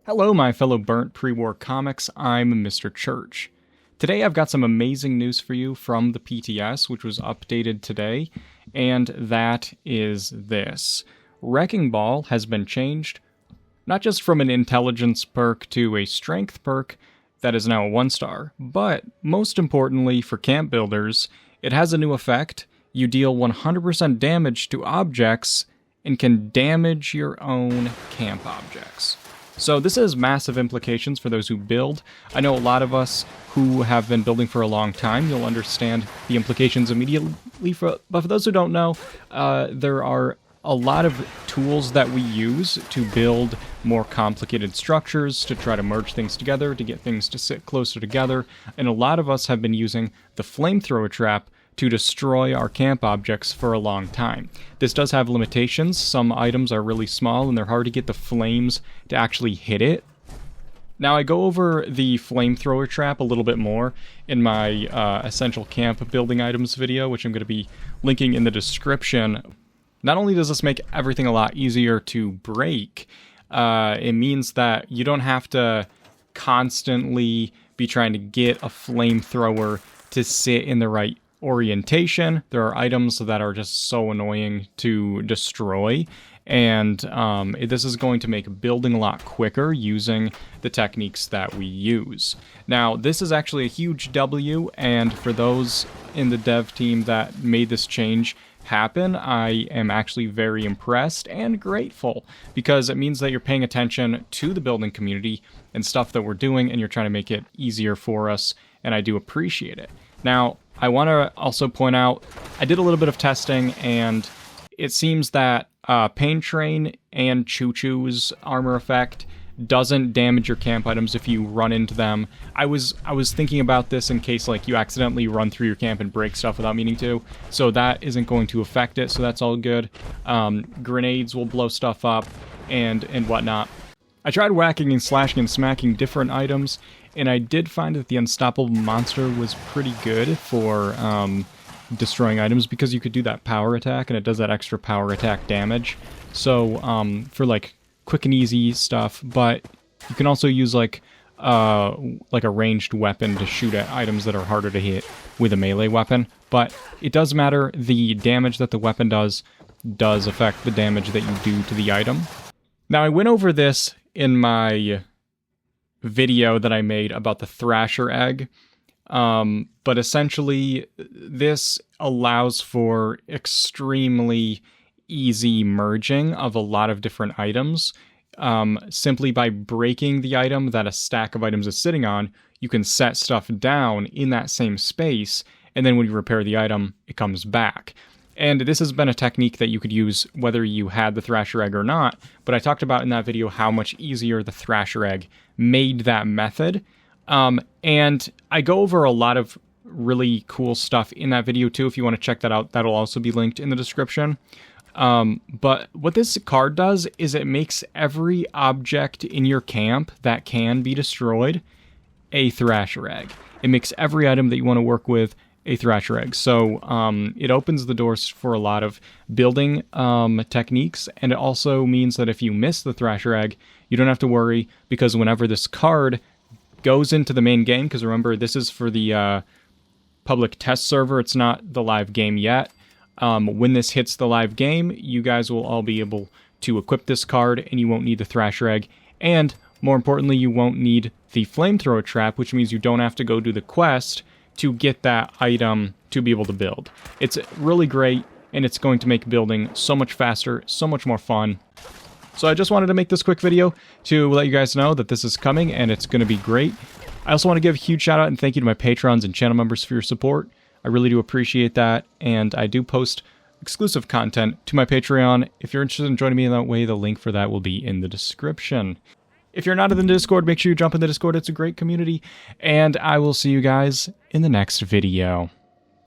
Hello, my fellow burnt pre-war comics. I'm Mr. Church. Today I've got some amazing news for you from the PTS, which was updated today, and that is this. Wrecking Ball has been changed, not just from an intelligence perk to a strength perk that is now a 1-star, but most importantly for camp builders, it has a new effect. You deal 100% damage to objects and can damage your own camp objects. So this has massive implications for those who build. I know a lot of us who have been building for a long time, you'll understand the implications immediately, but for those who don't know, there are a lot of tools that we use to build more complicated structures, to try to merge things together, to get things to sit closer together, and a lot of us have been using the flamethrower trap to destroy our camp objects for a long time. This does have limitations. Some items are really small and they're hard to get the flames to actually hit it. Now I go over the flamethrower trap a little bit more in my essential camp building items video, which I'm going to be linking in the description. Not only does this make everything a lot easier to break, it means that you don't have to constantly be trying to get a flamethrower to sit in the right orientation. There are items that are just so annoying to destroy, and this is going to make building a lot quicker using the techniques that we use. Now, this is actually a huge W, and for those in the dev team that made this change happen, I am actually very impressed and grateful, because it means that you're paying attention to the building community and stuff that we're doing, and you're trying to make it easier for us, and I do appreciate it. Now, I want to also point out, I did a little bit of testing, and it seems that Pain Train and Choo Choo's armor effect doesn't damage your camp items if you run into them. I was thinking about this in case like you accidentally run through your camp and break stuff without meaning to, so that isn't going to affect it, so that's all good. Grenades will blow stuff up and whatnot. I tried whacking and slashing and smacking different items, and I did find that the Unstoppable Monster was pretty good for destroying items, because you could do that power attack, and it does that extra power attack damage. So for like quick and easy stuff, but you can also use like a ranged weapon to shoot at items that are harder to hit with a melee weapon. But it does matter, the damage that the weapon does affect the damage that you do to the item. Now, I went over this in my video that I made about the Thrasher egg, but essentially this allows for extremely easy merging of a lot of different items. Simply by breaking the item that a stack of items is sitting on, you can set stuff down in that same space, and then when you repair the item, it comes back. And this has been a technique that you could use whether you had the Thrasher egg or not, but I talked about in that video how much easier the Thrasher egg made that method. And I go over a lot of really cool stuff in that video too. If you want to check that out, that'll also be linked in the description. But what this card does is it makes every object in your camp that can be destroyed a Thrasher egg. It makes every item that you want to work with a Thrasher egg. So it opens the doors for a lot of building techniques, and it also means that if you miss the Thrasher egg, you don't have to worry, because whenever this card goes into the main game, because remember, this is for the public test server, it's not the live game yet. When this hits the live game, you guys will all be able to equip this card, and you won't need the Thrasher egg, and more importantly, you won't need the flamethrower trap, which means you don't have to go do the quest to get that item to be able to build. It's really great, and it's going to make building so much faster, so much more fun. So I just wanted to make this quick video to let you guys know that this is coming, and it's going to be great. I also want to give a huge shout out and thank you to my patrons and channel members for your support. I really do appreciate that, and I do post exclusive content to my Patreon. If you're interested in joining me in that way, the link for that will be in the description. If you're not in the Discord, make sure you jump in the Discord. It's a great community, and I will see you guys in the next video.